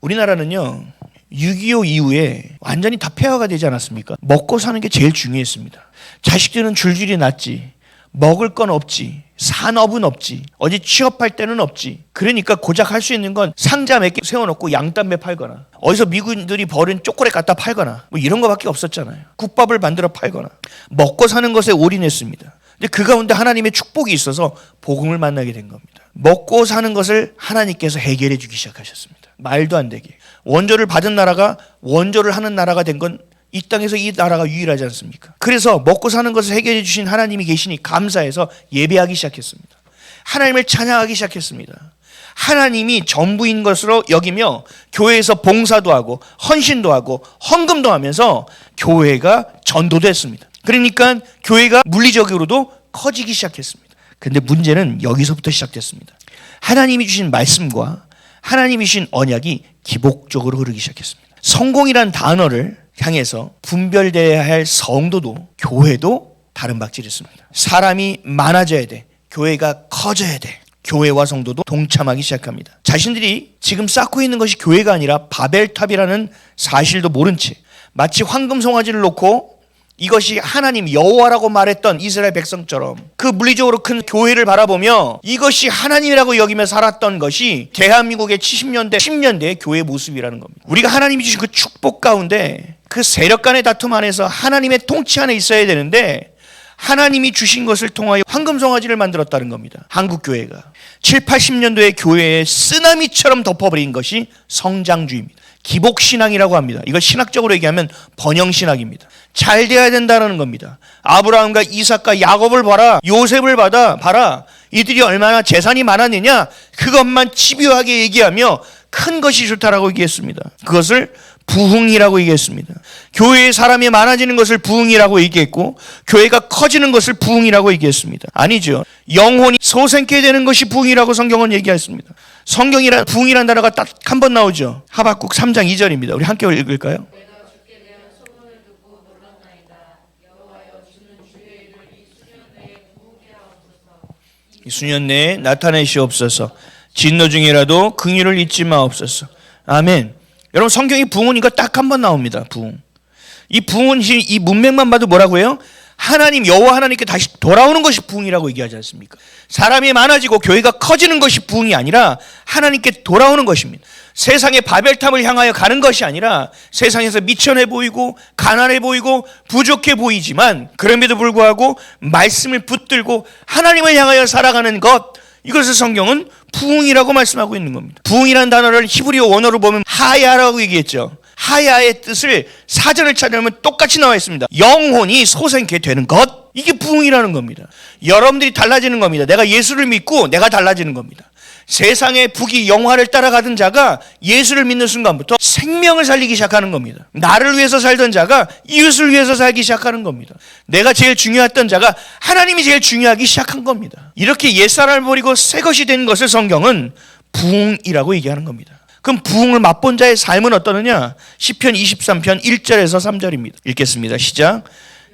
우리나라는요 6.25 이후에 완전히 다 폐허가 되지 않았습니까? 먹고 사는 게 제일 중요했습니다. 자식들은 줄줄이 낳지, 먹을 건 없지, 산업은 없지, 어디 취업할 때는 없지. 그러니까 고작 할 수 있는 건 상자 몇 개 세워놓고 양담배 팔거나 어디서 미군들이 버린 초콜릿 갖다 팔거나 뭐 이런 거밖에 없었잖아요. 국밥을 만들어 팔거나 먹고 사는 것에 올인했습니다. 근데 그 가운데 하나님의 축복이 있어서 복음을 만나게 된 겁니다. 먹고 사는 것을 하나님께서 해결해 주기 시작하셨습니다. 말도 안 되게. 원조를 받은 나라가 원조를 하는 나라가 된 건 이 땅에서 이 나라가 유일하지 않습니까? 그래서 먹고 사는 것을 해결해 주신 하나님이 계시니 감사해서 예배하기 시작했습니다. 하나님을 찬양하기 시작했습니다. 하나님이 전부인 것으로 여기며 교회에서 봉사도 하고 헌신도 하고 헌금도 하면서 교회가 전도됐습니다. 그러니까 교회가 물리적으로도 커지기 시작했습니다. 그런데 문제는 여기서부터 시작됐습니다. 하나님이 주신 말씀과 하나님이 주신 언약이 기복적으로 흐르기 시작했습니다. 성공이란 단어를 향해서 분별되어야 할 성도도 교회도 다른 박질했습니다. 사람이 많아져야 돼. 교회가 커져야 돼. 교회와 성도도 동참하기 시작합니다. 자신들이 지금 쌓고 있는 것이 교회가 아니라 바벨탑이라는 사실도 모른 채 마치 황금 송아지를 놓고 이것이 하나님 여호와라고 말했던 이스라엘 백성처럼 그 물리적으로 큰 교회를 바라보며 이것이 하나님이라고 여기며 살았던 것이 대한민국의 70년대, 10년대의 교회의 모습이라는 겁니다. 우리가 하나님이 주신 그 축복 가운데 그 세력 간의 다툼 안에서 하나님의 통치 안에 있어야 되는데 하나님이 주신 것을 통하여 황금송아지를 만들었다는 겁니다. 한국교회가 7, 80년도의 교회에 쓰나미처럼 덮어버린 것이 성장주의입니다. 기복신앙이라고 합니다. 이걸 신학적으로 얘기하면 번영신학입니다. 잘 돼야 된다는 겁니다. 아브라함과 이삭과 야곱을 봐라, 요셉을 봐라. 이들이 얼마나 재산이 많았느냐 그것만 집요하게 얘기하며 큰 것이 좋다라고 얘기했습니다. 그것을 부흥이라고 얘기했습니다. 교회에 사람이 많아지는 것을 부흥이라고 얘기했고 교회가 커지는 것을 부흥이라고 얘기했습니다. 아니죠. 영혼이 소생케 되는 것이 부흥이라고 성경은 얘기했습니다. 성경이란 부흥이라는 단어가 딱 한 번 나오죠. 하박국 3장 2절입니다. 우리 함께 읽을까요? 이 수년 내에 나타내시옵소서. 진노 중이라도 긍휼을 잊지 마옵소서. 아멘. 여러분 성경이 부흥이니까 딱 한 번 나옵니다. 부흥. 이 부흥은 이 문맥만 봐도 뭐라고 해요? 하나님 여호와 하나님께 다시 돌아오는 것이 부흥이라고 얘기하지 않습니까? 사람이 많아지고 교회가 커지는 것이 부흥이 아니라 하나님께 돌아오는 것입니다. 세상의 바벨탑을 향하여 가는 것이 아니라 세상에서 미천해 보이고 가난해 보이고 부족해 보이지만 그럼에도 불구하고 말씀을 붙들고 하나님을 향하여 살아가는 것, 이것을 성경은 부흥이라고 말씀하고 있는 겁니다. 부흥이라는 단어를 히브리어 원어로 보면 하야라고 얘기했죠. 하야의 뜻을 사전을 찾아보면 똑같이 나와 있습니다. 영혼이 소생케 되는 것, 이게 부흥이라는 겁니다. 여러분들이 달라지는 겁니다. 내가 예수를 믿고 내가 달라지는 겁니다. 세상의 부귀 영화를 따라가던 자가 예수를 믿는 순간부터 생명을 살리기 시작하는 겁니다. 나를 위해서 살던 자가 이웃을 위해서 살기 시작하는 겁니다. 내가 제일 중요했던 자가 하나님이 제일 중요하기 시작한 겁니다. 이렇게 옛사람을 버리고 새 것이 된 것을 성경은 부흥이라고 얘기하는 겁니다. 그럼 부흥을 맛본 자의 삶은 어떠느냐? 시편 23편 1절에서 3절입니다. 읽겠습니다. 시작.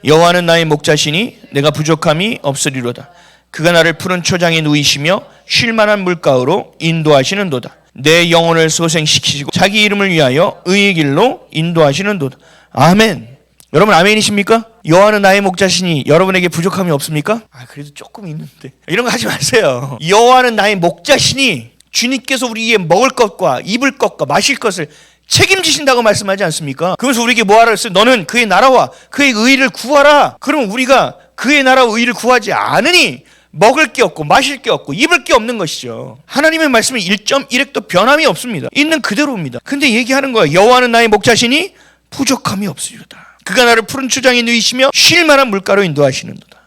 여호와는 나의 목자시니 내가 부족함이 없으리로다. 그가 나를 푸른 초장에 누이시며 쉴만한 물가로 인도하시는도다. 내 영혼을 소생시키시고 자기 이름을 위하여 의의 길로 인도하시는도다. 아멘. 여러분 아멘이십니까? 여호와는 나의 목자시니 여러분에게 부족함이 없습니까? 그래도 조금 있는데 이런 거 하지 마세요. 여호와는 나의 목자시니 주님께서 우리에게 먹을 것과 입을 것과 마실 것을 책임지신다고 말씀하지 않습니까? 그래서 우리에게 뭐하라 했어요? 너는 그의 나라와 그의 의를 구하라. 그럼 우리가 그의 나라와 의를 구하지 않으니 먹을 게 없고 마실 게 없고 입을 게 없는 것이죠. 하나님의 말씀은 1.1핵도 변함이 없습니다. 있는 그대로입니다. 근데 얘기하는 거예요. 여호와는 나의 목자시니 부족함이 없으리로다. 그가 나를 푸른 초장에 누이시며 쉴 만한 물가로 인도하시는도다.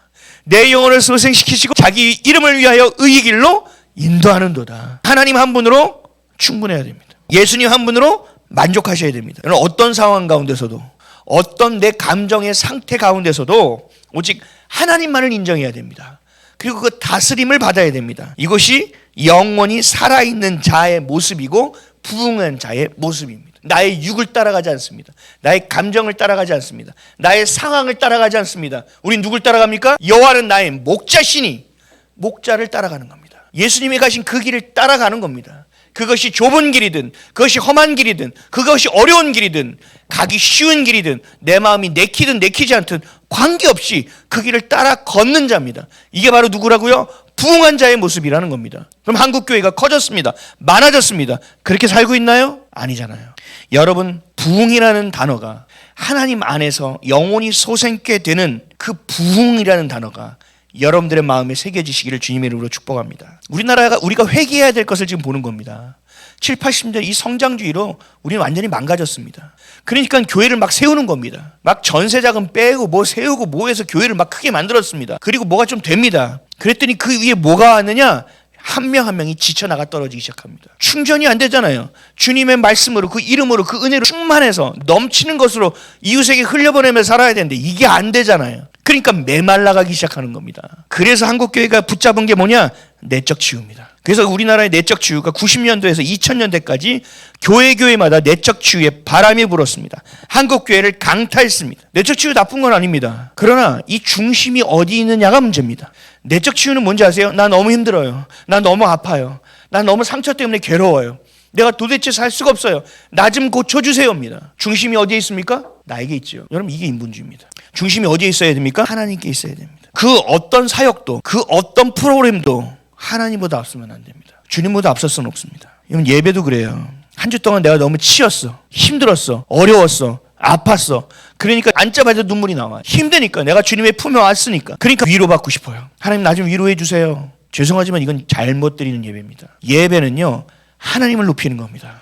내 영혼을 소생시키시고 자기 이름을 위하여 의의 길로 인도하는도다. 하나님 한 분으로 충분해야 됩니다. 예수님 한 분으로 만족하셔야 됩니다. 어떤 상황 가운데서도 어떤 내 감정의 상태 가운데서도 오직 하나님만을 인정해야 됩니다. 그리고 그 다스림을 받아야 됩니다. 이것이 영원히 살아있는 자의 모습이고 부흥한 자의 모습입니다. 나의 육을 따라가지 않습니다. 나의 감정을 따라가지 않습니다. 나의 상황을 따라가지 않습니다. 우린 누굴 따라갑니까? 여호와는 나의 목자시니 목자를 따라가는 겁니다. 예수님이 가신 그 길을 따라가는 겁니다. 그것이 좁은 길이든 그것이 험한 길이든 그것이 어려운 길이든 가기 쉬운 길이든 내 마음이 내키든 내키지 않든 관계없이 그 길을 따라 걷는 자입니다. 이게 바로 누구라고요? 부흥한 자의 모습이라는 겁니다. 그럼 한국교회가 커졌습니다. 많아졌습니다. 그렇게 살고 있나요? 아니잖아요. 여러분, 부흥이라는 단어가 하나님 안에서 영혼이 솟게 되는 그 부흥이라는 단어가 여러분들의 마음에 새겨지시기를 주님의 이름으로 축복합니다. 우리가 회개해야 될 것을 지금 보는 겁니다. 7, 80년대 이 성장주의로 우리는 완전히 망가졌습니다. 그러니까 교회를 막 세우는 겁니다. 막 전세자금 빼고 뭐 세우고 뭐 해서 교회를 막 크게 만들었습니다. 그리고 뭐가 좀 됩니다. 그랬더니 그 위에 뭐가 왔느냐? 한 명 한 명이 지쳐나가 떨어지기 시작합니다. 충전이 안 되잖아요. 주님의 말씀으로 그 이름으로 그 은혜로 충만해서 넘치는 것으로 이웃에게 흘려보내며 살아야 되는데 이게 안 되잖아요. 그러니까 메말라가기 시작하는 겁니다. 그래서 한국교회가 붙잡은 게 뭐냐? 내적 치유입니다. 그래서 우리나라의 내적 치유가 90년도에서 2000년대까지 교회마다 내적 치유의 바람이 불었습니다. 한국교회를 강타했습니다. 내적 치유 나쁜 건 아닙니다. 그러나 이 중심이 어디 있느냐가 문제입니다. 내적 치유는 뭔지 아세요? 나 너무 힘들어요. 나 너무 아파요. 나 너무 상처 때문에 괴로워요. 내가 도대체 살 수가 없어요. 나 좀 고쳐주세요입니다. 중심이 어디에 있습니까? 나에게 있죠. 여러분, 이게 인본주의입니다. 중심이 어디에 있어야 됩니까? 하나님께 있어야 됩니다. 그 어떤 사역도 그 어떤 프로그램도 하나님보다 앞서면 안 됩니다. 주님보다 앞설 수는 없습니다. 여러분, 예배도 그래요. 한 주 동안 내가 너무 치였어. 힘들었어. 어려웠어. 아팠어. 그러니까 앉자마자 눈물이 나와. 힘드니까 내가 주님의 품에 왔으니까. 그러니까 위로받고 싶어요. 하나님 나 좀 위로해 주세요. 죄송하지만 이건 잘못 드리는 예배입니다. 예배는요, 하나님을 높이는 겁니다.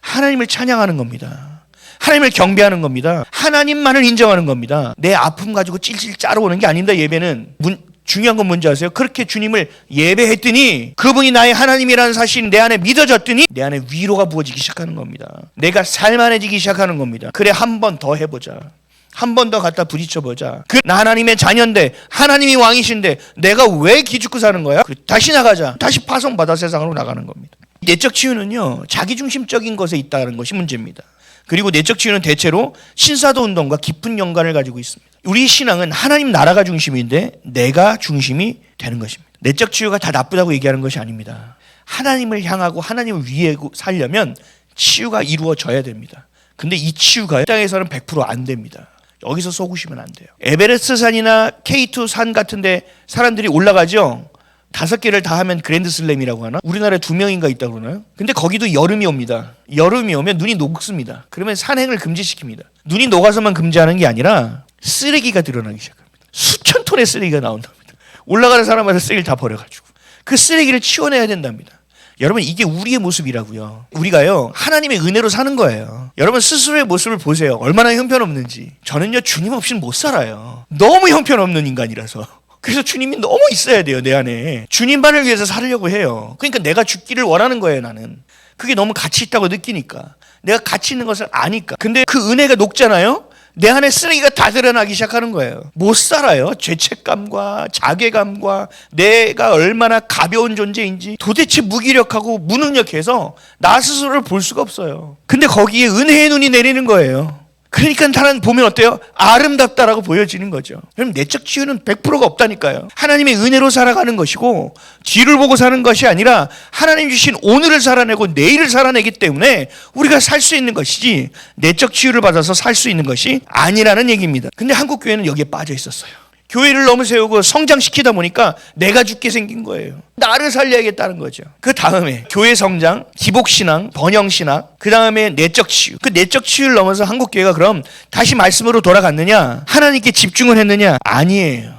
하나님을 찬양하는 겁니다. 하나님을 경배하는 겁니다. 하나님만을 인정하는 겁니다. 내 아픔 가지고 찔찔 짜러 오는 게 아닙니다. 예배는 중요한 건 뭔지 아세요? 그렇게 주님을 예배했더니 그분이 나의 하나님이라는 사실이 내 안에 믿어졌더니 내 안에 위로가 부어지기 시작하는 겁니다. 내가 살만해지기 시작하는 겁니다. 그래, 한 번 더 해보자. 한 번 더 갖다 부딪혀보자. 나 하나님의 자녀인데 하나님이 왕이신데 내가 왜 기죽고 사는 거야? 다시 나가자. 다시 파송받아 세상으로 나가는 겁니다. 내적 치유는요, 자기중심적인 것에 있다는 것이 문제입니다. 그리고 내적 치유는 대체로 신사도 운동과 깊은 연관을 가지고 있습니다. 우리 신앙은 하나님 나라가 중심인데 내가 중심이 되는 것입니다. 내적 치유가 다 나쁘다고 얘기하는 것이 아닙니다. 하나님을 향하고 하나님을 위해 살려면 치유가 이루어져야 됩니다. 근데 이 치유가 땅에서는 100% 안 됩니다. 여기서 속으시면 안 돼요. 에베레스트 산이나 K2 산 같은데 사람들이 올라가죠. 5개를 다 하면 그랜드슬램이라고 하나? 우리나라에 2명인가 있다고 그러나요? 근데 거기도 여름이 옵니다. 여름이 오면 눈이 녹습니다. 그러면 산행을 금지시킵니다. 눈이 녹아서만 금지하는 게 아니라 쓰레기가 드러나기 시작합니다. 수천 톤의 쓰레기가 나온답니다. 올라가는 사람마다 쓰레기를 다 버려가지고 그 쓰레기를 치워내야 된답니다. 여러분, 이게 우리의 모습이라고요. 우리가요, 하나님의 은혜로 사는 거예요. 여러분 스스로의 모습을 보세요. 얼마나 형편없는지. 저는요, 주님 없이는 못 살아요. 너무 형편없는 인간이라서. 그래서 주님이 너무 있어야 돼요, 내 안에. 주님만을 위해서 살려고 해요. 그러니까 내가 죽기를 원하는 거예요, 나는. 그게 너무 가치 있다고 느끼니까. 내가 가치 있는 것을 아니까. 근데 그 은혜가 녹잖아요? 내 안에 쓰레기가 다 드러나기 시작하는 거예요. 못 살아요. 죄책감과 자괴감과 내가 얼마나 가벼운 존재인지 도대체 무기력하고 무능력해서 나 스스로를 볼 수가 없어요. 근데 거기에 은혜의 눈이 내리는 거예요. 그러니까 다른 보면 어때요? 아름답다라고 보여지는 거죠. 그럼 내적 치유는 100%가 없다니까요. 하나님의 은혜로 살아가는 것이고 뒤를 보고 사는 것이 아니라 하나님 주신 오늘을 살아내고 내일을 살아내기 때문에 우리가 살 수 있는 것이지 내적 치유를 받아서 살 수 있는 것이 아니라는 얘기입니다. 근데 한국 교회는 여기에 빠져 있었어요. 교회를 너무 세우고 성장시키다 보니까 내가 죽게 생긴 거예요. 나를 살려야겠다는 거죠. 그 다음에 교회 성장, 기복신앙, 번영신앙, 그 다음에 내적 치유. 그 내적 치유를 넘어서 한국교회가 그럼 다시 말씀으로 돌아갔느냐? 하나님께 집중을 했느냐? 아니에요.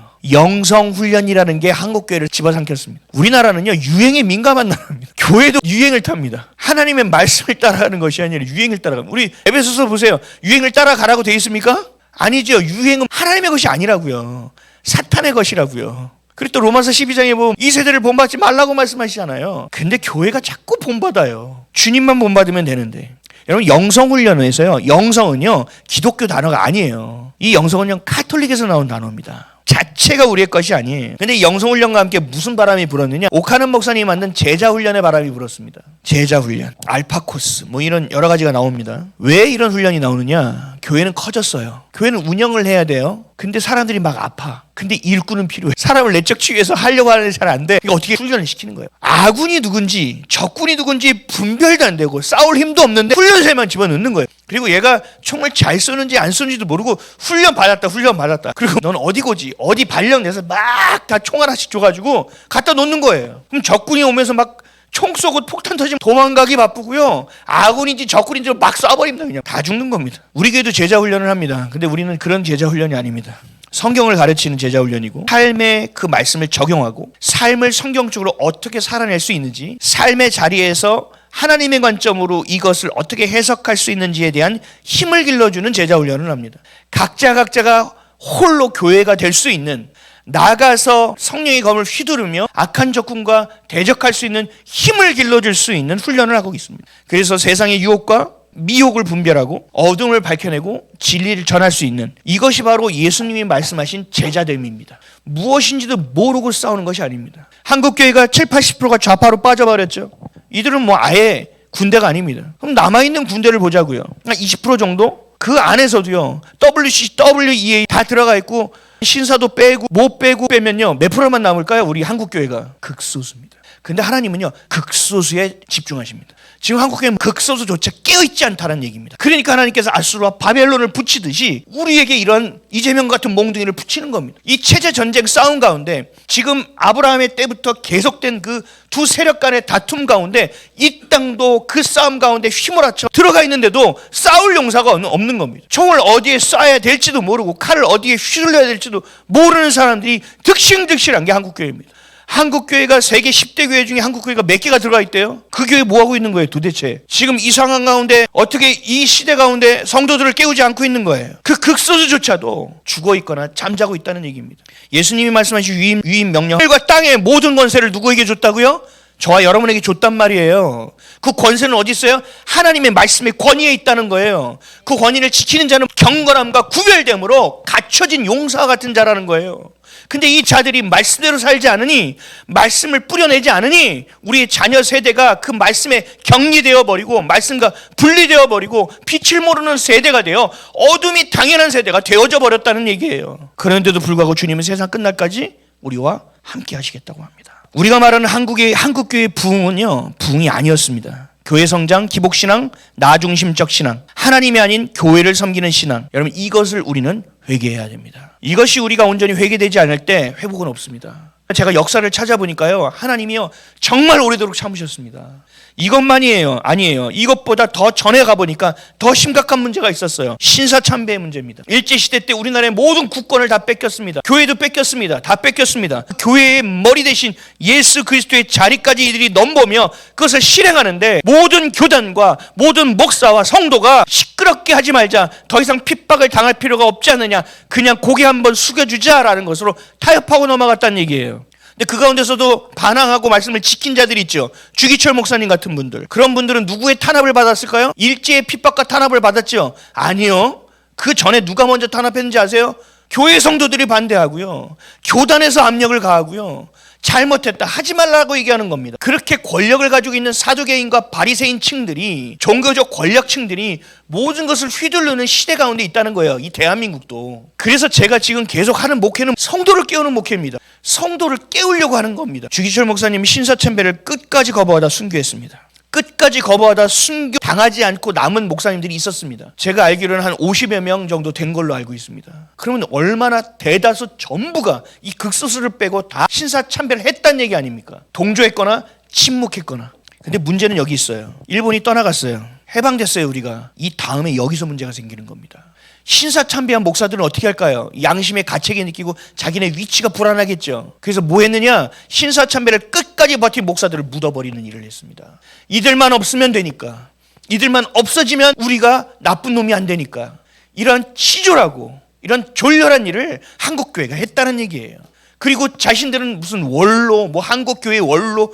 영성훈련이라는 게 한국교회를 집어삼켰습니다. 우리나라는요, 유행에 민감한 나라입니다. 교회도 유행을 탑니다. 하나님의 말씀을 따라가는 것이 아니라 유행을 따라갑니다. 우리 에베소서 보세요. 유행을 따라가라고 돼 있습니까? 아니죠. 유행은 하나님의 것이 아니라고요. 사탄의 것이라고요. 그리고 또 로마서 12장에 보면 이 세대를 본받지 말라고 말씀하시잖아요. 근데 교회가 자꾸 본받아요. 주님만 본받으면 되는데. 여러분, 영성훈련에서요, 영성은요, 기독교 단어가 아니에요. 이 영성은요, 카톨릭에서 나온 단어입니다. 자체가 우리의 것이 아니에요. 근데 영성훈련과 함께 무슨 바람이 불었느냐? 오카는 목사님이 만든 제자훈련의 바람이 불었습니다. 제자훈련, 알파코스 뭐 이런 여러 가지가 나옵니다. 왜 이런 훈련이 나오느냐? 교회는 커졌어요. 교회는 운영을 해야 돼요. 근데 사람들이 막 아파. 근데 일꾼은 필요해. 사람을 내적치 위해서 하려고 하는데 잘 안 돼. 그러니까 어떻게 훈련을 시키는 거예요? 아군이 누군지 적군이 누군지 분별도 안 되고 싸울 힘도 없는데 훈련소에만 집어넣는 거예요. 그리고 얘가 총을 잘 쏘는지 안 쏘는지도 모르고 훈련 받았다. 그리고 넌 어디 고지 어디 발령내서 막 다 총 하나씩 줘가지고 갖다 놓는 거예요. 그럼 적군이 오면서 막 총 쏘고 폭탄 터지면 도망가기 바쁘고요. 아군인지 적군인지 막 쏴버립니다. 그냥 다 죽는 겁니다. 우리 교회도 제자훈련을 합니다. 근데 우리는 그런 제자훈련이 아닙니다. 성경을 가르치는 제자훈련이고 삶의 그 말씀을 적용하고 삶을 성경적으로 어떻게 살아낼 수 있는지 삶의 자리에서 하나님의 관점으로 이것을 어떻게 해석할 수 있는지에 대한 힘을 길러주는 제자훈련을 합니다. 각자가 홀로 교회가 될 수 있는 나가서 성령의 검을 휘두르며 악한 적군과 대적할 수 있는 힘을 길러줄 수 있는 훈련을 하고 있습니다. 그래서 세상의 유혹과 미혹을 분별하고 어둠을 밝혀내고 진리를 전할 수 있는 이것이 바로 예수님이 말씀하신 제자됨입니다. 무엇인지도 모르고 싸우는 것이 아닙니다. 한국교회가 70-80%가 좌파로 빠져버렸죠. 이들은 뭐 아예 군대가 아닙니다. 그럼 남아있는 군대를 보자고요. 20% 정도? 그 안에서도요. WC, WEA 다 들어가 있고 신사도 빼고 못 빼면요. 몇 프로만 남을까요? 우리 한국교회가 극소수입니다. 근데 하나님은요. 극소수에 집중하십니다. 지금 한국교회는 극소수조차 깨어있지 않다는 얘기입니다. 그러니까 하나님께서 아수르와 바벨론을 붙이듯이 우리에게 이런 이재명 같은 몽둥이를 붙이는 겁니다. 이 체제 전쟁 싸움 가운데 지금 아브라함의 때부터 계속된 그 두 세력 간의 다툼 가운데 이 땅도 그 싸움 가운데 휘몰아쳐 들어가 있는데도 싸울 용사가 없는 겁니다. 총을 어디에 쏴야 될지도 모르고 칼을 어디에 휘둘러야 될지도 모르는 사람들이 득실득실한 게 한국교회입니다. 한국교회가 세계 10대 교회 중에 한국교회가 몇 개가 들어가 있대요? 그 교회 뭐 하고 있는 거예요 도대체? 지금 이 상황 가운데 어떻게 이 시대 가운데 성도들을 깨우지 않고 있는 거예요? 그 극소수조차도 죽어 있거나 잠자고 있다는 얘기입니다. 예수님이 말씀하신 위임 명령, 하늘과 땅의 모든 권세를 누구에게 줬다고요? 저와 여러분에게 줬단 말이에요. 그 권세는 어디 있어요? 하나님의 말씀의 권위에 있다는 거예요. 그 권위를 지키는 자는 경건함과 구별됨으로 갖춰진 용사와 같은 자라는 거예요. 근데 이 자들이 말씀대로 살지 않으니, 말씀을 뿌려내지 않으니 우리의 자녀 세대가 그 말씀에 격리되어 버리고 말씀과 분리되어 버리고 빛을 모르는 세대가 되어 어둠이 당연한 세대가 되어져 버렸다는 얘기예요. 그런데도 불구하고 주님은 세상 끝날까지 우리와 함께 하시겠다고 합니다. 우리가 말하는 한국교회의 부흥은요, 부흥이 아니었습니다. 교회 성장, 기복신앙, 나중심적 신앙, 하나님이 아닌 교회를 섬기는 신앙, 여러분 이것을 우리는 회개해야 됩니다. 이것이 우리가 온전히 회개되지 않을 때 회복은 없습니다. 제가 역사를 찾아보니까요, 하나님이요 정말 오래도록 참으셨습니다. 이것만이에요? 아니에요. 이것보다 더 전에 가보니까 더 심각한 문제가 있었어요. 신사참배의 문제입니다. 일제시대 때 우리나라의 모든 국권을 다 뺏겼습니다. 교회도 뺏겼습니다. 다 뺏겼습니다. 교회의 머리 대신 예수 그리스도의 자리까지 이들이 넘보며 그것을 실행하는데, 모든 교단과 모든 목사와 성도가 시끄럽게 하지 말자, 더 이상 핍박을 당할 필요가 없지 않느냐, 그냥 고개 한번 숙여주자라는 것으로 타협하고 넘어갔다는 얘기예요. 근데 그 가운데서도 반항하고 말씀을 지킨 자들이 있죠. 주기철 목사님 같은 분들. 그런 분들은 누구의 탄압을 받았을까요? 일제의 핍박과 탄압을 받았죠? 아니요. 그 전에 누가 먼저 탄압했는지 아세요? 교회 성도들이 반대하고요, 교단에서 압력을 가하고요, 잘못했다 하지 말라고 얘기하는 겁니다. 그렇게 권력을 가지고 있는 사두개인과 바리새인 층들이, 종교적 권력층들이 모든 것을 휘두르는 시대 가운데 있다는 거예요. 이 대한민국도. 그래서 제가 지금 계속 하는 목회는 성도를 깨우는 목회입니다. 성도를 깨우려고 하는 겁니다. 주기철 목사님이 신사참배를 끝까지 거부하다 순교했습니다. 끝까지 거부하다 순교 당하지 않고 남은 목사님들이 있었습니다. 제가 알기로는 한 50여 명 정도 된 걸로 알고 있습니다. 그러면 얼마나 대다수 전부가 이 극소수를 빼고 다 신사참배를 했다는 얘기 아닙니까? 동조했거나 침묵했거나. 근데 문제는 여기 있어요. 일본이 떠나갔어요. 해방됐어요. 우리가. 이 다음에 여기서 문제가 생기는 겁니다. 신사참배한 목사들은 어떻게 할까요? 양심의 가책이 느끼고 자기네 위치가 불안하겠죠. 그래서 뭐 했느냐? 신사참배를 끝까지 버틴 목사들을 묻어버리는 일을 했습니다. 이들만 없으면 되니까, 이들만 없어지면 우리가 나쁜 놈이 안 되니까, 이런 치졸하고 이런 졸렬한 일을 한국교회가 했다는 얘기예요. 그리고 자신들은 무슨 원로, 뭐 한국교회 원로,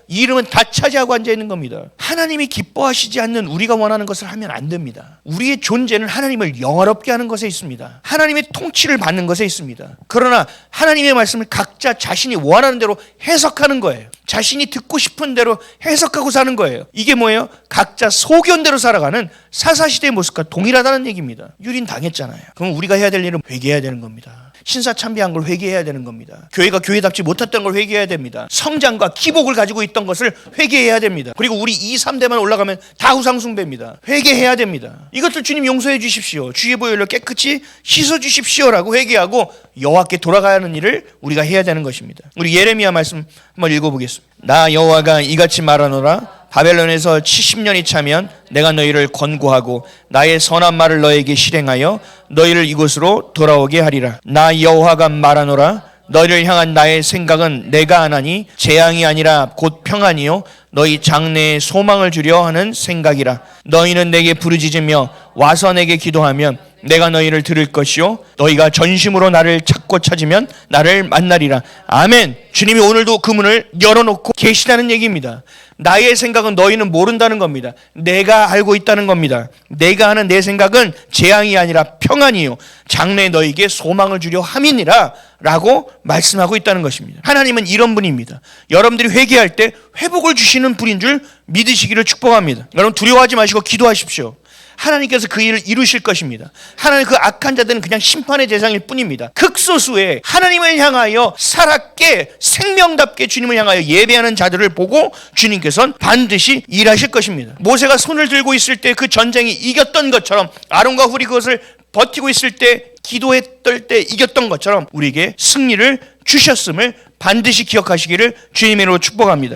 이름은 다 차지하고 앉아 있는 겁니다. 하나님이 기뻐하시지 않는 우리가 원하는 것을 하면 안 됩니다. 우리의 존재는 하나님을 영화롭게 하는 것에 있습니다. 하나님의 통치를 받는 것에 있습니다. 그러나 하나님의 말씀을 각자 자신이 원하는 대로 해석하는 거예요. 자신이 듣고 싶은 대로 해석하고 사는 거예요. 이게 뭐예요? 각자 소견대로 살아가는 사사시대의 모습과 동일하다는 얘기입니다. 유린 당했잖아요. 그럼 우리가 해야 될 일은 회개해야 되는 겁니다. 신사참배한 걸 회개해야 되는 겁니다. 교회가 교회답지 못했던 걸 회개해야 됩니다. 성장과 기복을 가지고 있던 것을 회개해야 됩니다. 그리고 우리 2, 3대만 올라가면 다 우상숭배입니다. 회개해야 됩니다. 이것들 주님 용서해 주십시오. 주의 보혈로 깨끗이 씻어 주십시오라고 회개하고 여호와께 돌아가는 일을 우리가 해야 되는 것입니다. 우리 예레미야 말씀 한번 읽어보겠습니다. 나 여호와가 이같이 말하노라. 바벨론에서 70년이 차면 내가 너희를 권고하고 나의 선한 말을 너에게 실행하여 너희를 이곳으로 돌아오게 하리라. 나 여호와가 말하노라. 너희를 향한 나의 생각은 내가 하나니 재앙이 아니라 곧 평안이요 너희 장래에 소망을 주려 하는 생각이라. 너희는 내게 부르짖으며 와서 내게 기도하면 내가 너희를 들을 것이요 너희가 전심으로 나를 찾고 찾으면 나를 만나리라. 아멘. 주님이 오늘도 그 문을 열어놓고 계시다는 얘기입니다. 나의 생각은 너희는 모른다는 겁니다. 내가 알고 있다는 겁니다. 내가 하는 내 생각은 재앙이 아니라 평안이요 장래에 너희에게 소망을 주려 함이니라 라고 말씀하고 있다는 것입니다. 하나님은 이런 분입니다. 여러분들이 회개할 때 회복을 주시는 분인 줄 믿으시기를 축복합니다. 여러분 두려워하지 마시고 기도하십시오. 하나님께서 그 일을 이루실 것입니다. 하나님 그 악한 자들은 그냥 심판의 대상일 뿐입니다. 극소수의 하나님을 향하여 살았게 생명답게 주님을 향하여 예배하는 자들을 보고 주님께서는 반드시 일하실 것입니다. 모세가 손을 들고 있을 때 그 전쟁이 이겼던 것처럼 아론과 훌이 그것을 버티고 있을 때 기도했을 때 이겼던 것처럼 우리에게 승리를 주셨음을 반드시 기억하시기를 주님의 이름으로 축복합니다.